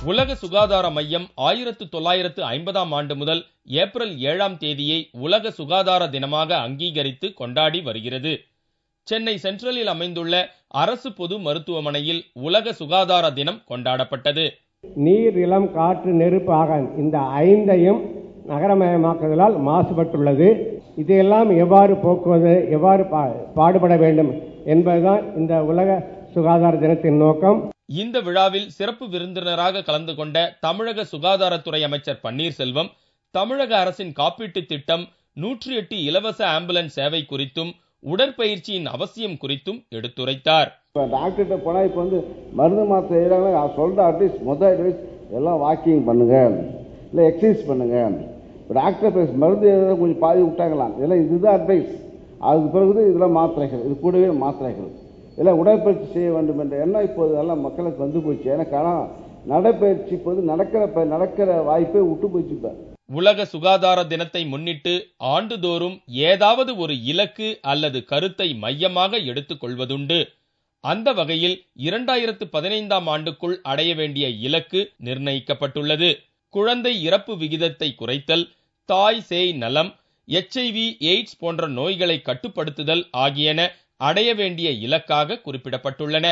உலக சுகாதார மையம் 1950ஆம் ஆண்டு முதல் ஏப்ரல் 7ஆம் தேதியை உலக சுகாதார தினமாக அங்கீகரித்து கொண்டாடி வருகிறது. சென்னை சென்ட்ரலில் அமைந்துள்ள அரசு பொது மருத்துவமனையில் உலக சுகாதார தினம் கொண்டாடப்பட்டது. நீர், நிலம், காற்று, நெருப்பு, ஆகாயம் இந்த 5ஐயும் நகரமயமாக்குதலால் மாசுபட்டுள்ளது. இதையெல்லாம் எவ்வாறு போக்குவது, எவ்வாறு பாடுபட வேண்டும் என்பதுதான் இந்த உலக சுகாதார தினத்தின் நோக்கம். இந்த விழாவில் சிறப்பு விருந்தினராக கலந்து கொண்ட தமிழக சுகாதாரத்துறை அமைச்சர் பன்னீர்செல்வம், தமிழக அரசின் காப்பீட்டு திட்டம், 108 இலவச ஆம்புலன்ஸ் சேவை குறித்தும் உடற்பயிற்சியின் அவசியம் குறித்தும் எடுத்துரைத்தார். டாக்டர்கிட்ட போனா இப்ப மருந்து மாத்திரை எழுதாங்க, சொல்ற அட்வைஸ் முதல் அட்வைஸ் எல்லாம் வாக்கிங் பண்ணுங்க, இல்லை எக்ஸசைஸ் பண்ணுங்க. டாக்டர் பேச மருந்து எழுத கொஞ்சம் பாதி விட்டாங்களாம், இதெல்லாம் இதுதான் அட்வைஸ். அதுக்கு பிறகு இதெல்லாம் மாத்திரைகள், இது கூடவே மாத்திரைகள், இதெல்லாம் உடற்பயிற்சி செய்ய வேண்டும் என்ற எண்ணம் இப்போது எல்லாம் மக்களுக்கு வந்து போச்சு. எனக்கு நடைப்பயிற்சி இப்போது நடக்கிற வாய்ப்பை விட்டு போச்சு. உலக சுகாதார தினத்தை முன்னிட்டு ஆண்டுதோறும் ஏதாவது ஒரு இலக்கு அல்லது கருத்தை மையமாக எடுத்துக் கொள்வதுண்டு. அந்த வகையில் 2015ஆம் ஆண்டுக்குள் அடைய வேண்டிய இலக்கு நிர்ணயிக்கப்பட்டுள்ளது. குழந்தை இறப்பு விகிதத்தை குறைத்தல், தாய் சேய் நலம், HIV, எய்ட்ஸ் போன்ற நோய்களை கட்டுப்படுத்துதல் ஆகியன அடைய வேண்டிய இலக்காக குறிப்பிடப்பட்டுள்ளன.